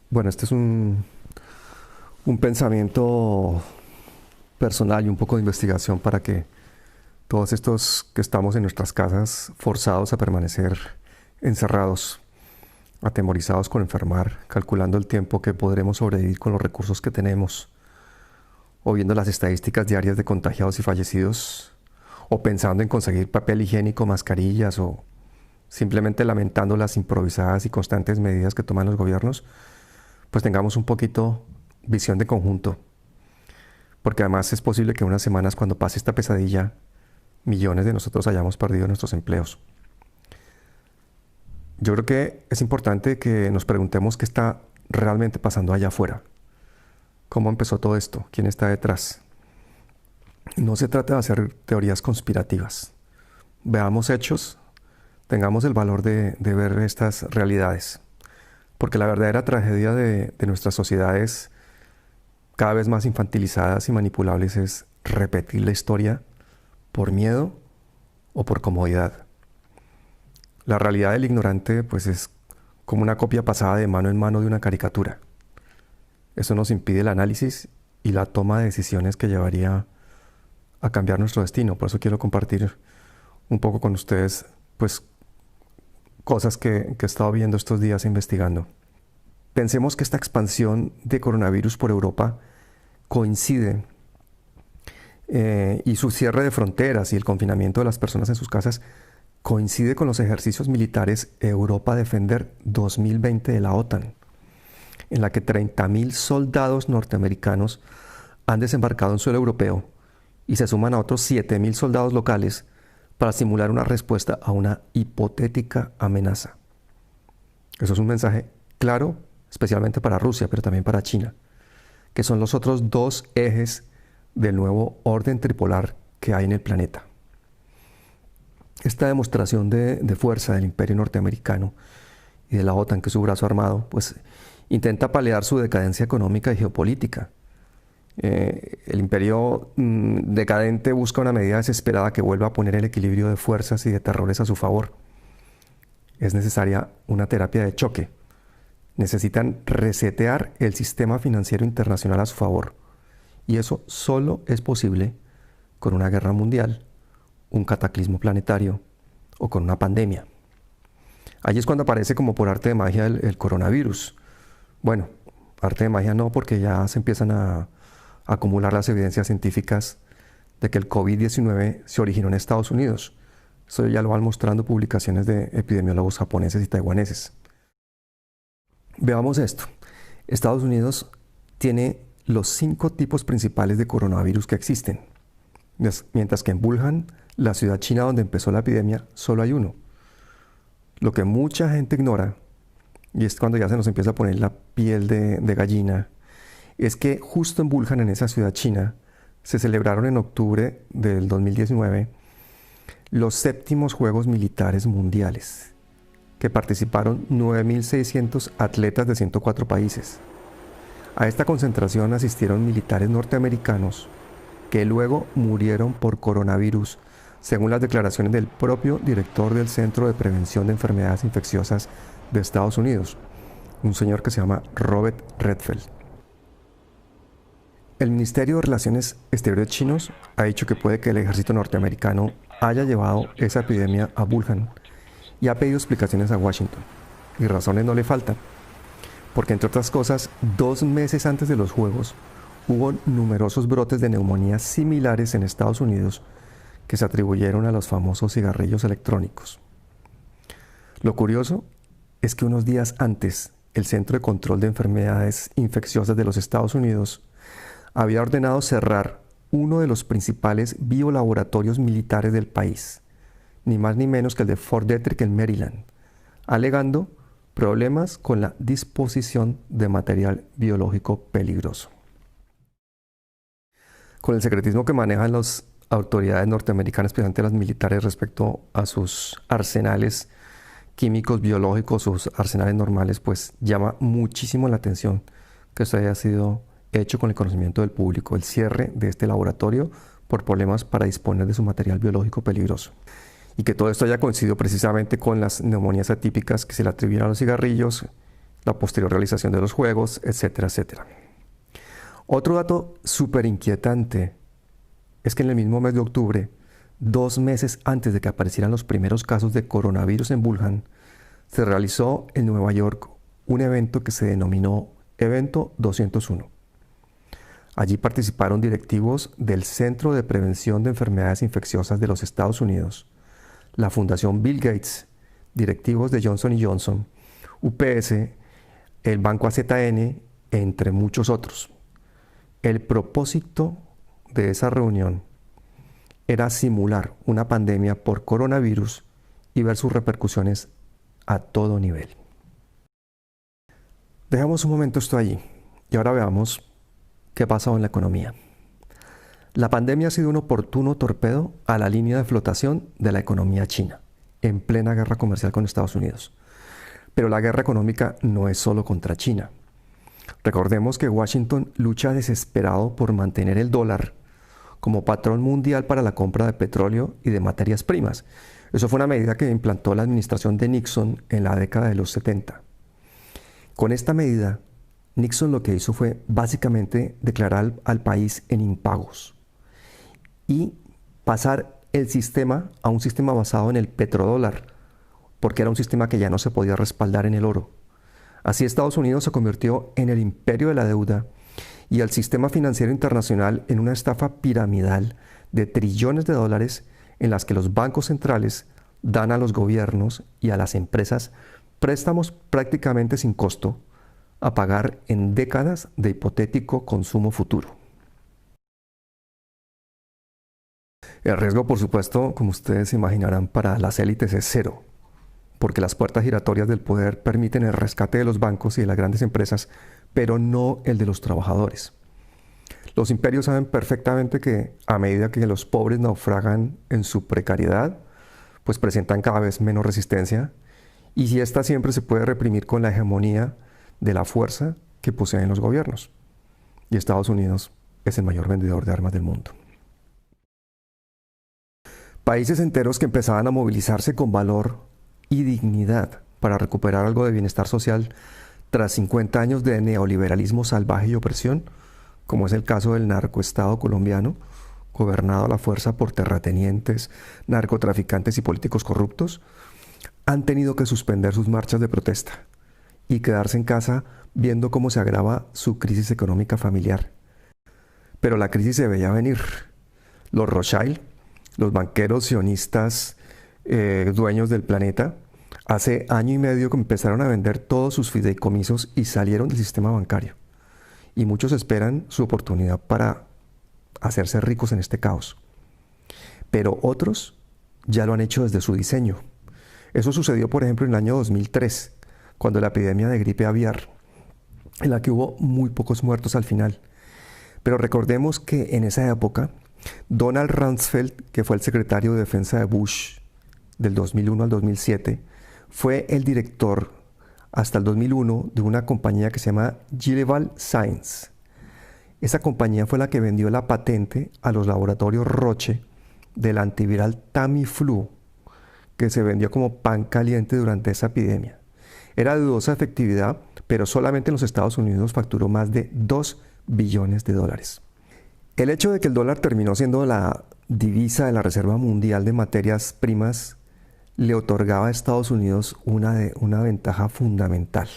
Bueno, este es un pensamiento personal y un poco de investigación para que todos estos que estamos en nuestras casas forzados a permanecer encerrados, atemorizados con enfermar, calculando el tiempo que podremos sobrevivir con los recursos que tenemos, o viendo las estadísticas diarias de contagiados y fallecidos, o pensando en conseguir papel higiénico, mascarillas, o simplemente lamentando las improvisadas y constantes medidas que toman los gobiernos, pues tengamos un poquito visión de conjunto, porque además es posible que en unas semanas, cuando pase esta pesadilla, millones de nosotros hayamos perdido nuestros empleos. Yo creo que es importante que nos preguntemos qué está realmente pasando allá afuera. ¿Cómo empezó todo esto? ¿Quién está detrás? No se trata de hacer teorías conspirativas. Veamos hechos, tengamos el valor de ver estas realidades. Porque la verdadera tragedia de nuestras sociedades cada vez más infantilizadas y manipulables es repetir la historia por miedo o por comodidad. La realidad del ignorante pues es como una copia pasada de mano en mano de una caricatura. Eso nos impide el análisis y la toma de decisiones que llevaría a cambiar nuestro destino. Por eso quiero compartir un poco con ustedes pues cosas que he estado viendo estos días e investigando. Pensemos que esta expansión de coronavirus por Europa coincide y su cierre de fronteras y el confinamiento de las personas en sus casas coincide con los ejercicios militares Europa Defender 2020 de la OTAN, en la que 30.000 soldados norteamericanos han desembarcado en suelo europeo y se suman a otros 7.000 soldados locales para simular una respuesta a una hipotética amenaza. Eso es un mensaje claro, especialmente para Rusia, pero también para China, que son los otros dos ejes del nuevo orden tripolar que hay en el planeta. Esta demostración de fuerza del imperio norteamericano y de la OTAN, que es su brazo armado, pues intenta paliar su decadencia económica y geopolítica. El imperio decadente busca una medida desesperada que vuelva a poner el equilibrio de fuerzas y de terrores a su favor. Es necesaria una terapia de choque. Necesitan resetear el sistema financiero internacional a su favor. Y eso solo es posible con una guerra mundial, un cataclismo planetario o con una pandemia. Allí es cuando aparece como por arte de magia el coronavirus. Bueno, arte de magia no, porque ya se empiezan a acumular las evidencias científicas de que el COVID-19 se originó en Estados Unidos. Eso ya lo van mostrando publicaciones de epidemiólogos japoneses y taiwaneses. Veamos esto. Estados Unidos tiene los 5 tipos principales de coronavirus que existen, mientras que en Wuhan, la ciudad china donde empezó la epidemia, solo hay uno. Lo que mucha gente ignora, y es cuando ya se nos empieza a poner la piel de gallina, es que justo en Wuhan, en esa ciudad china, se celebraron en octubre del 2019 los 7º Juegos Militares Mundiales, que participaron 9.600 atletas de 104 países. A esta concentración asistieron militares norteamericanos que luego murieron por coronavirus, según las declaraciones del propio director del Centro de Prevención de Enfermedades Infecciosas de Estados Unidos, un señor que se llama Robert Redfield. El Ministerio de Relaciones Exteriores chinos ha dicho que puede que el ejército norteamericano haya llevado esa epidemia a Wuhan y ha pedido explicaciones a Washington. Y razones no le faltan, porque entre otras cosas, 2 meses antes de los Juegos, hubo numerosos brotes de neumonía similares en Estados Unidos que se atribuyeron a los famosos cigarrillos electrónicos. Lo curioso es que unos días antes, el Centro de Control de Enfermedades Infecciosas de los Estados Unidos había ordenado cerrar uno de los principales biolaboratorios militares del país, ni más ni menos que el de Fort Detrick en Maryland, alegando problemas con la disposición de material biológico peligroso. Con el secretismo que manejan las autoridades norteamericanas, especialmente las militares, respecto a sus arsenales químicos, biológicos, sus arsenales normales, pues llama muchísimo la atención que esto haya sido hecho con el conocimiento del público, el cierre de este laboratorio por problemas para disponer de su material biológico peligroso. Y que todo esto haya coincidido precisamente con las neumonías atípicas que se le atribuyen a los cigarrillos, la posterior realización de los juegos, etcétera, etcétera. Otro dato súper inquietante es que en el mismo mes de octubre, 2 meses antes de que aparecieran los primeros casos de coronavirus en Wuhan, se realizó en Nueva York un evento que se denominó Evento 201. Allí participaron directivos del Centro de Prevención de Enfermedades Infecciosas de los Estados Unidos, la Fundación Bill Gates, directivos de Johnson & Johnson, UPS, el Banco AZN, entre muchos otros. El propósito de esa reunión era simular una pandemia por coronavirus y ver sus repercusiones a todo nivel. Dejamos un momento esto allí y ahora veamos qué ha pasado en la economía. La pandemia ha sido un oportuno torpedo a la línea de flotación de la economía china, en plena guerra comercial con Estados Unidos. Pero la guerra económica no es solo contra China. Recordemos que Washington lucha desesperado por mantener el dólar como patrón mundial para la compra de petróleo y de materias primas. Eso fue una medida que implantó la administración de Nixon en la década de los 70. Con esta medida, Nixon lo que hizo fue básicamente declarar al país en impagos y pasar el sistema a un sistema basado en el petrodólar, porque era un sistema que ya no se podía respaldar en el oro. Así Estados Unidos se convirtió en el imperio de la deuda y el sistema financiero internacional en una estafa piramidal de trillones de dólares en las que los bancos centrales dan a los gobiernos y a las empresas préstamos prácticamente sin costo a pagar en décadas de hipotético consumo futuro. El riesgo, por supuesto, como ustedes se imaginarán, para las élites es cero, porque las puertas giratorias del poder permiten el rescate de los bancos y de las grandes empresas, pero no el de los trabajadores. Los imperios saben perfectamente que a medida que los pobres naufragan en su precariedad, pues presentan cada vez menos resistencia, y si esta siempre se puede reprimir con la hegemonía de la fuerza que poseen los gobiernos. Y Estados Unidos es el mayor vendedor de armas del mundo. Países enteros que empezaban a movilizarse con valor y dignidad para recuperar algo de bienestar social tras 50 años de neoliberalismo salvaje y opresión, como es el caso del narcoestado colombiano, gobernado a la fuerza por terratenientes, narcotraficantes y políticos corruptos, han tenido que suspender sus marchas de protesta y quedarse en casa viendo cómo se agrava su crisis económica familiar. Pero la crisis se veía venir. Los Rothschild, los banqueros sionistas dueños del planeta, hace año y medio que empezaron a vender todos sus fideicomisos y salieron del sistema bancario. Y muchos esperan su oportunidad para hacerse ricos en este caos. Pero otros ya lo han hecho desde su diseño. Eso sucedió, por ejemplo, en el año 2003, cuando la epidemia de gripe aviar, en la que hubo muy pocos muertos al final. Pero recordemos que en esa época, Donald Rumsfeld, que fue el secretario de Defensa de Bush del 2001 al 2007, fue el director hasta el 2001 de una compañía que se llama Gilead Sciences. Esa compañía fue la que vendió la patente a los laboratorios Roche del antiviral Tamiflu, que se vendió como pan caliente durante esa epidemia. Era de dudosa efectividad, pero solamente en los Estados Unidos facturó más de 2 billones de dólares. El hecho de que el dólar terminó siendo la divisa de la Reserva Mundial de Materias Primas le otorgaba a Estados Unidos una ventaja fundamental,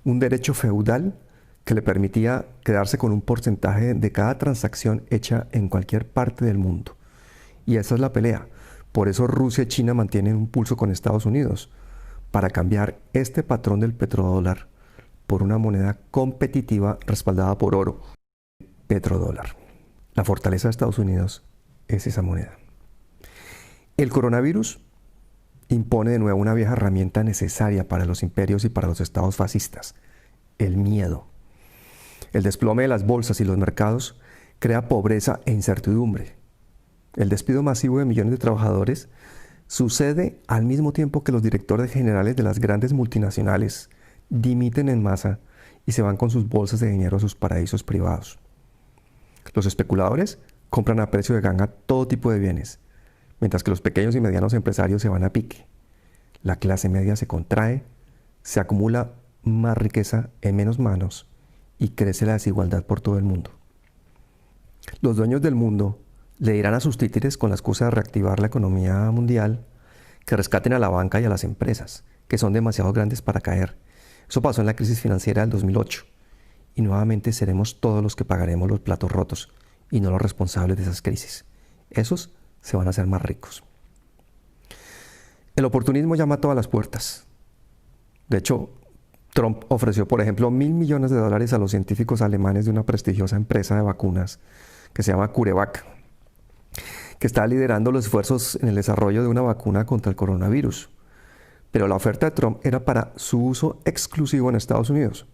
un derecho feudal que le permitía quedarse con un porcentaje de cada transacción hecha en cualquier parte del mundo. Y esa es la pelea. Por eso Rusia y China mantienen un pulso con Estados Unidos, para cambiar este patrón del petrodólar por una moneda competitiva respaldada por oro, petrodólar. La fortaleza de Estados Unidos es esa moneda. El coronavirus impone de nuevo una vieja herramienta necesaria para los imperios y para los estados fascistas: el miedo. El desplome de las bolsas y los mercados crea pobreza e incertidumbre. El despido masivo de millones de trabajadores sucede al mismo tiempo que los directores generales de las grandes multinacionales dimiten en masa y se van con sus bolsas de dinero a sus paraísos privados. Los especuladores compran a precio de ganga todo tipo de bienes, mientras que los pequeños y medianos empresarios se van a pique. La clase media se contrae, se acumula más riqueza en menos manos y crece la desigualdad por todo el mundo. Los dueños del mundo le dirán a sus títeres con la excusa de reactivar la economía mundial que rescaten a la banca y a las empresas, que son demasiado grandes para caer. Eso pasó en la crisis financiera del 2008. Y nuevamente seremos todos los que pagaremos los platos rotos y no los responsables de esas crisis. Esos se van a hacer más ricos. El oportunismo llama a todas las puertas. De hecho, Trump ofreció, por ejemplo, $1.000 millones a los científicos alemanes de una prestigiosa empresa de vacunas que se llama CureVac, que está liderando los esfuerzos en el desarrollo de una vacuna contra el coronavirus. Pero la oferta de Trump era para su uso exclusivo en Estados Unidos.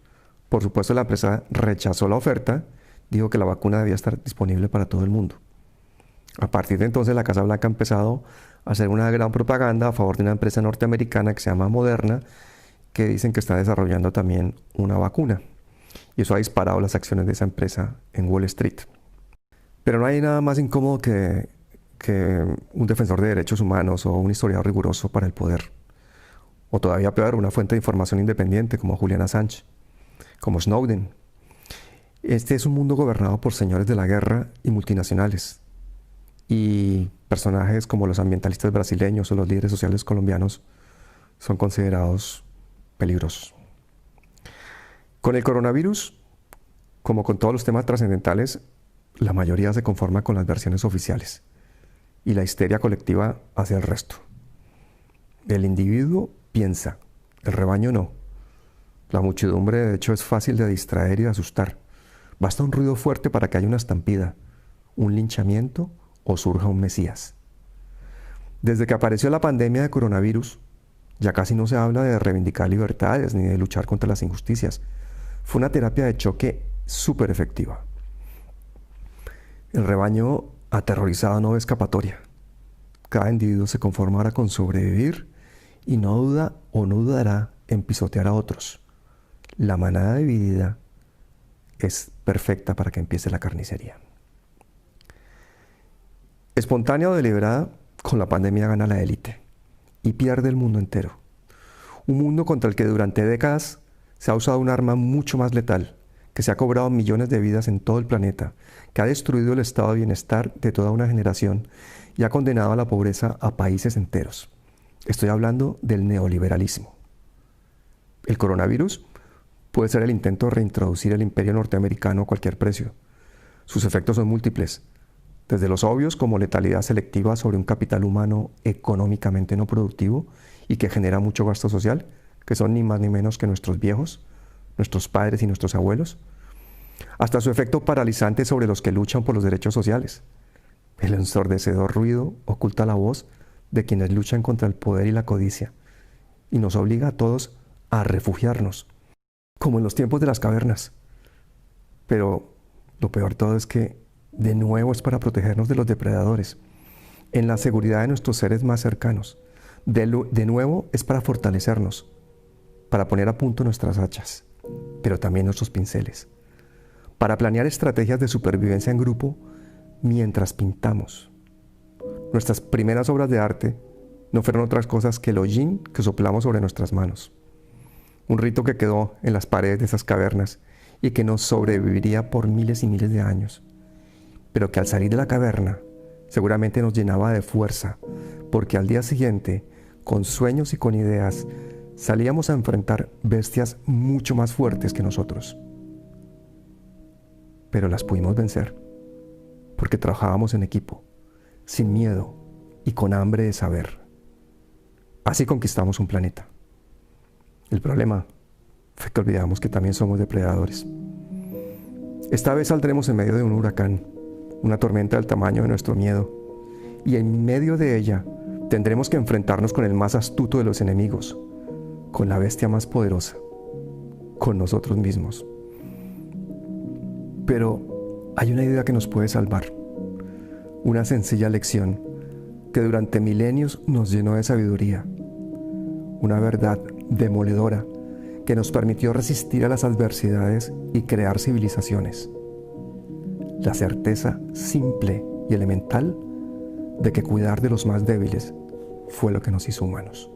Por supuesto, la empresa rechazó la oferta, dijo que la vacuna debía estar disponible para todo el mundo. A partir de entonces, la Casa Blanca ha empezado a hacer una gran propaganda a favor de una empresa norteamericana que se llama Moderna, que dicen que está desarrollando también una vacuna. Y eso ha disparado las acciones de esa empresa en Wall Street. Pero no hay nada más incómodo que un defensor de derechos humanos o un historiador riguroso para el poder. O todavía peor, una fuente de información independiente como Julian Assange, como Snowden. Este es un mundo gobernado por señores de la guerra y multinacionales. Y personajes como los ambientalistas brasileños o los líderes sociales colombianos son considerados peligrosos. Con el coronavirus, como con todos los temas trascendentales, la mayoría se conforma con las versiones oficiales y la histeria colectiva hace el resto. El individuo piensa, el rebaño no. La muchedumbre, de hecho, es fácil de distraer y de asustar. Basta un ruido fuerte para que haya una estampida, un linchamiento o surja un mesías. Desde que apareció la pandemia de coronavirus, ya casi no se habla de reivindicar libertades ni de luchar contra las injusticias. Fue una terapia de choque súper efectiva. El rebaño aterrorizado no ve escapatoria. Cada individuo se conforma ahora con sobrevivir y no duda o no dudará en pisotear a otros. La manada dividida es perfecta para que empiece la carnicería. Espontánea o deliberada, con la pandemia gana la élite y pierde el mundo entero. Un mundo contra el que durante décadas se ha usado un arma mucho más letal, que se ha cobrado millones de vidas en todo el planeta, que ha destruido el estado de bienestar de toda una generación y ha condenado a la pobreza a países enteros. Estoy hablando del neoliberalismo. El coronavirus puede ser el intento de reintroducir el imperio norteamericano a cualquier precio. Sus efectos son múltiples, desde los obvios como letalidad selectiva sobre un capital humano económicamente no productivo y que genera mucho gasto social, que son ni más ni menos que nuestros viejos, nuestros padres y nuestros abuelos, hasta su efecto paralizante sobre los que luchan por los derechos sociales. El ensordecedor ruido oculta la voz de quienes luchan contra el poder y la codicia y nos obliga a todos a refugiarnos, como en los tiempos de las cavernas. Pero lo peor de todo es que de nuevo es para protegernos de los depredadores, en la seguridad de nuestros seres más cercanos. De nuevo es para fortalecernos, para poner a punto nuestras hachas, pero también nuestros pinceles, para planear estrategias de supervivencia en grupo mientras pintamos. Nuestras primeras obras de arte no fueron otras cosas que el hollín que soplamos sobre nuestras manos. Un rito que quedó en las paredes de esas cavernas y que nos sobreviviría por miles y miles de años, pero que al salir de la caverna seguramente nos llenaba de fuerza, porque al día siguiente, con sueños y con ideas, salíamos a enfrentar bestias mucho más fuertes que nosotros. Pero las pudimos vencer, porque trabajábamos en equipo, sin miedo y con hambre de saber. Así conquistamos un planeta. El problema fue que olvidamos que también somos depredadores. Esta vez saldremos en medio de un huracán, una tormenta del tamaño de nuestro miedo, y en medio de ella tendremos que enfrentarnos con el más astuto de los enemigos, con la bestia más poderosa, con nosotros mismos. Pero hay una idea que nos puede salvar, una sencilla lección que durante milenios nos llenó de sabiduría, una verdad demoledora que nos permitió resistir a las adversidades y crear civilizaciones. La certeza simple y elemental de que cuidar de los más débiles fue lo que nos hizo humanos.